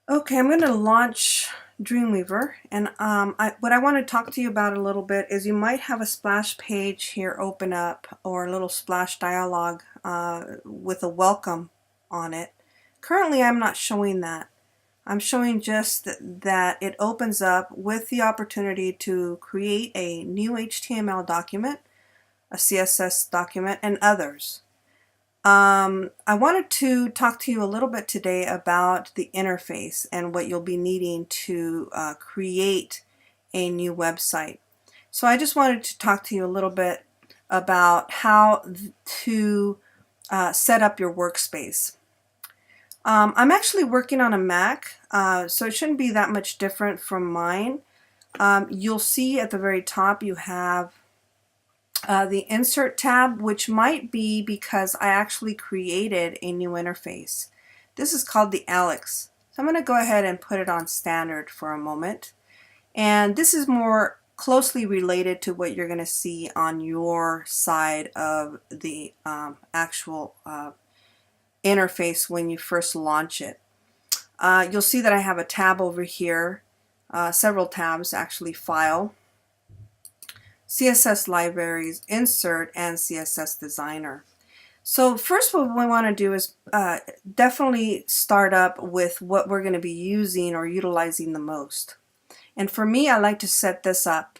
Okay, I'm going to launch Dreamweaver, and what I want to talk to you about a little bit is you might have a splash page here open up, or a little splash dialog with a welcome on it. Currently, I'm not showing that. I'm showing just that it opens up with the opportunity to create a new HTML document, a CSS document, and others. I wanted to talk to you a little bit today about the interface and what you'll be needing to create a new website. So I just wanted to talk to you a little bit about how to set up your workspace. I'm actually working on a Mac, so it shouldn't be that much different from mine. You'll see at the very top you have the Insert tab, which might be because I actually created a new interface. This is called the Alex. So I'm going to go ahead and put it on standard for a moment. And this is more closely related to what you're going to see on your side of the actual interface when you first launch it. You'll see that I have a tab over here, several tabs actually: File, CSS Libraries, Insert, and CSS Designer. So first, what we want to do is definitely start up with what we're going to be using or utilizing the most. And for me, I like to set this up.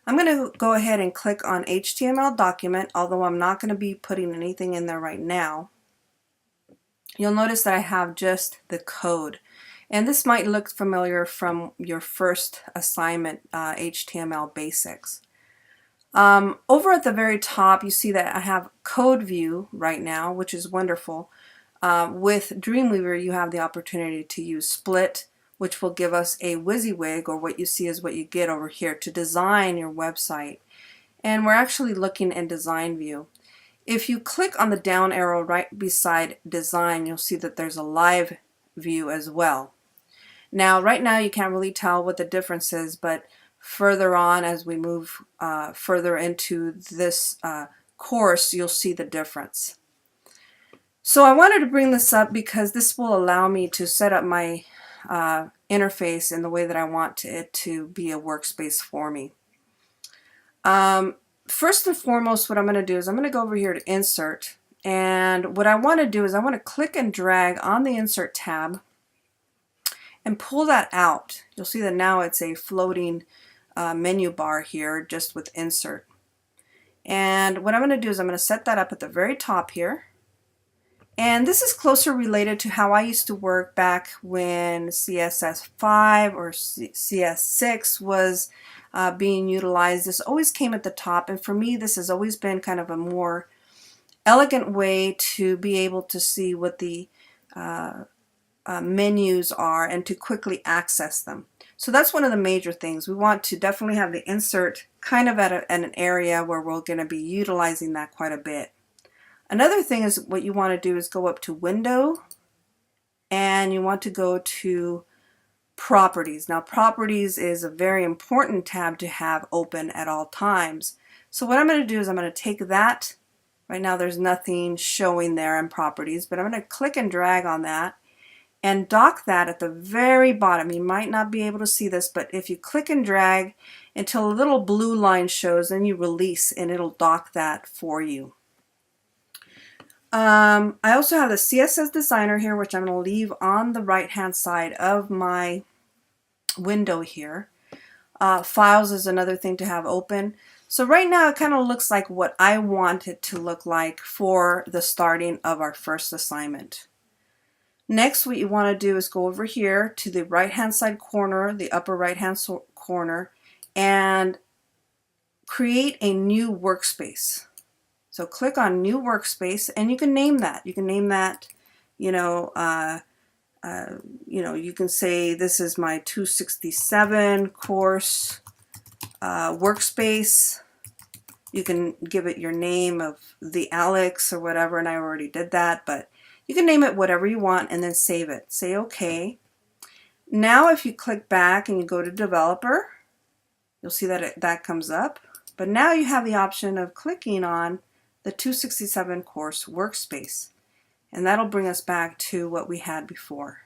I'm going to go ahead and click on HTML document, although I'm not going to be putting anything in there right now. You'll notice that I have just the code. And this might look familiar from your first assignment, HTML basics. Over at the very top, you see that I have code view right now, which is wonderful. With Dreamweaver, you have the opportunity to use split, which will give us a WYSIWYG, or what you see is what you get over here, to design your website. And we're actually looking in design view. If you click on the down arrow right beside design, you'll see that there's a live view as well. Now, right now you can't really tell what the difference is, but further on, as we move further into this course, you'll see the difference. So I wanted to bring this up because this will allow me to set up my interface in the way that I want it to be a workspace for me. First and foremost, what I'm going to do is I'm going to go over here to Insert, and what I want to do is I want to click and drag on the Insert tab and pull that out. You'll see that now it's a floating menu bar here just with Insert. And what I'm going to do is I'm going to set that up at the very top here. And this is closer related to how I used to work back when CSS5 or CS6 was being utilized. This always came at the top, and for me this has always been kind of a more elegant way to be able to see what the menus are and to quickly access them. So that's one of the major things. We want to definitely have the Insert kind of at an area where we're going to be utilizing that quite a bit. Another thing is what you want to do is go up to Window, and you want to go to Properties. Now, Properties is a very important tab to have open at all times. So what I'm going to do is I'm going to take that. Right now there's nothing showing there in Properties, but I'm going to click and drag on that and dock that at the very bottom. You might not be able to see this, but if you click and drag until a little blue line shows, then you release and it'll dock that for you. I also have the CSS Designer here, which I'm going to leave on the right hand side of my window here. Files is another thing to have open. So right now it kind of looks like what I want it to look like for the starting of our first assignment. Next, what you want to do is go over here to the right hand side corner, the upper right hand corner, and create a new workspace. So click on New Workspace, and you can name that. You can name that, you can say this is my 267 course workspace. You can give it your name of the Alex or whatever, and I already did that, but you can name it whatever you want and then save it. Say OK. Now if you click back and you go to Developer, you'll see that that comes up. But now you have the option of clicking on the 267 course workspace, and that'll bring us back to what we had before.